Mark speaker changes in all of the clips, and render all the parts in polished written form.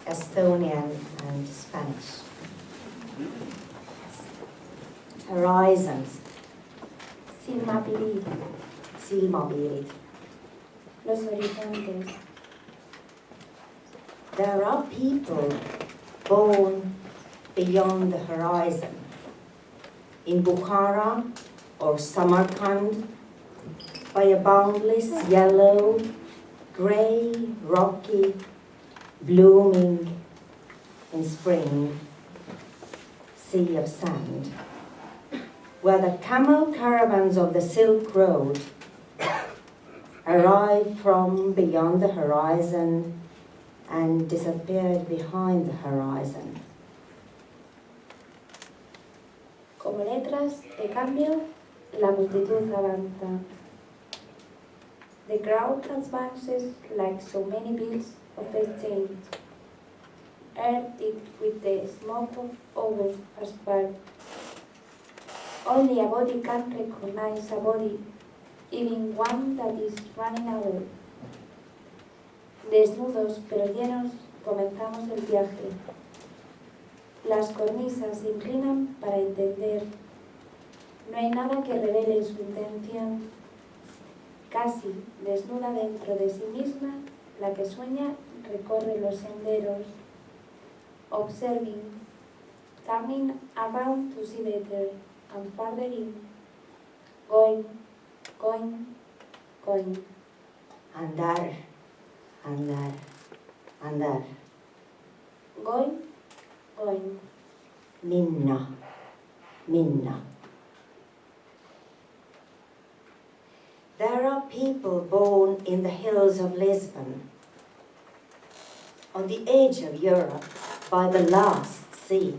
Speaker 1: Estonian and Spanish. Horizons.
Speaker 2: Silmapirid.
Speaker 1: Silmapiirid.
Speaker 2: Los horizontes.
Speaker 1: There are people born beyond the horizon. In Bukhara or Samarkand, by a boundless yellow, grey, rocky, blooming in spring sea of sand, where the camel caravans of the Silk Road arrived from beyond the horizon and disappeared behind the horizon.
Speaker 2: Como letras de cambio, la multitud avanza. The crowd advances like so many bills of exchange, air thick with the smoke of others asphalt. Only a body can recognize a body, even one that is running away. Desnudos pero llenos, comenzamos el viaje. Las cornisas se inclinan para entender. No hay nada que revele su intención. Casi desnuda dentro de sí misma, la que sueña recorre los senderos. Observing, coming around to see better, and farther in, going, going.
Speaker 1: Andar, andar, andar.
Speaker 2: Going.
Speaker 1: Minna, minna. There are people born in the hills of Lisbon, on the edge of Europe, by the last sea.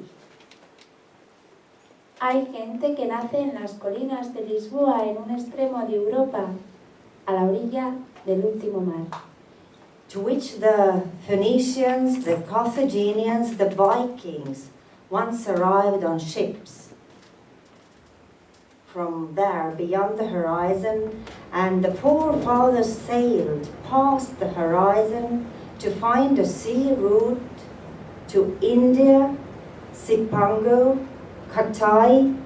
Speaker 2: Hay gente que nace en las colinas de Lisboa, en un extremo de Europa, a la orilla del último mar.
Speaker 1: To which the Phoenicians, the Carthaginians, the Vikings once arrived on ships. From there, beyond the horizon, and the forefathers sailed past the horizon to find a sea route to India, Cipango, Katai,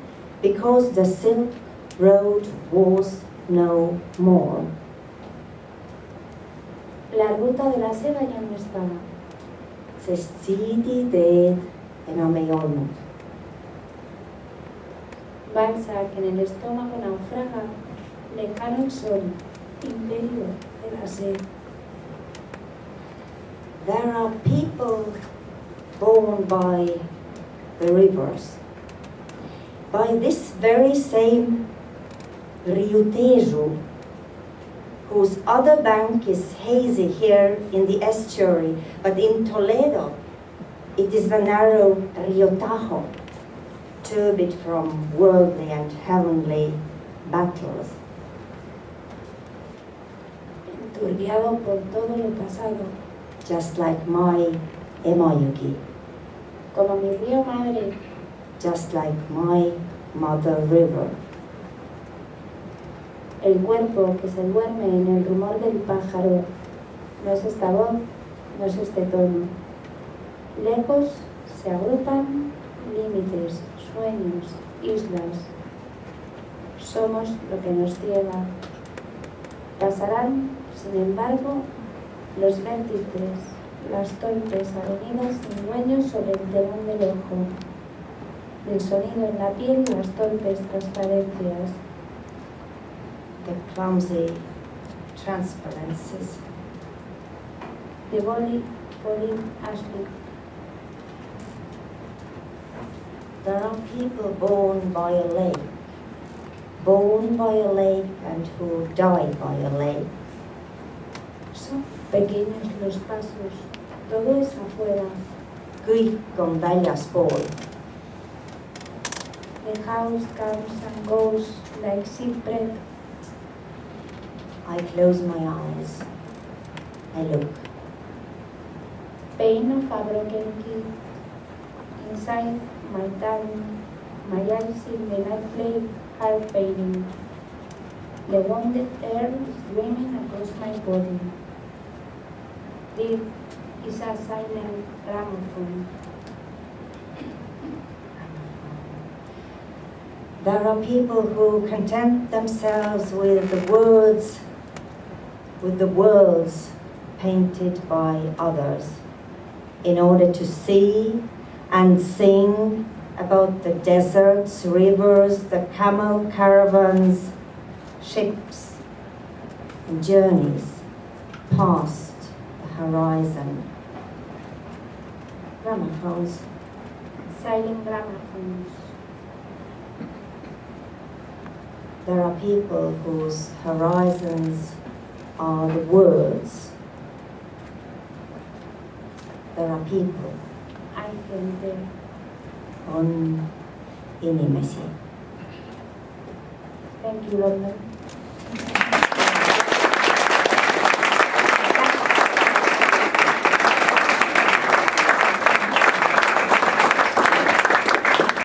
Speaker 1: because the Silk Road was no more.
Speaker 2: La ruta de la seda ya no estaba.
Speaker 1: Sest siidi teed enam ei olnud.
Speaker 2: Balsa que en el estómago naufraga, lejano el sol, imperio de la sed.
Speaker 1: There are people born by the rivers, by this very same Rio Tejo, whose other bank is hazy here in the estuary, but in Toledo it is the narrow Rio Tajo, turbid from worldly and heavenly battles.
Speaker 2: Enturbiado por todo lo pasado,
Speaker 1: Just like my Emayuki,
Speaker 2: como mi río madre,
Speaker 1: just like my mother river.
Speaker 2: el cuerpo que se duerme en el rumor del pájaro, no es esta voz, no es este tono. Lejos se agrupan límites, sueños, islas. Somos lo que nos ciega. Pasarán, sin embargo, los vértices, las torpes avenidas sin dueños sobre el telón del ojo. El sonido en la piel, las torpes transparencias.
Speaker 1: The clumsy transparencies.
Speaker 2: The body falling asleep.
Speaker 1: There are people born by a lake and who die by a lake.
Speaker 2: Son pequeños los pasos, todo es afuera.
Speaker 1: Kõik on väljaspool.
Speaker 2: The house comes and goes like shipwreck.
Speaker 1: I close my eyes. I look.
Speaker 2: Pain of a broken key. Inside my tongue, my eyes in the night flame are fading. The wounded air is streaming across my body. This is a silent gramophone.
Speaker 1: There are people who content themselves with the worlds painted by others in order to see and sing about the deserts, rivers, the camel caravans, ships, and journeys past the horizon. Gramophones.
Speaker 2: Silent gramophones.
Speaker 1: There are people whose horizons are the words. There are people
Speaker 2: Hay gente
Speaker 1: on inimesi.
Speaker 2: Thank you, London.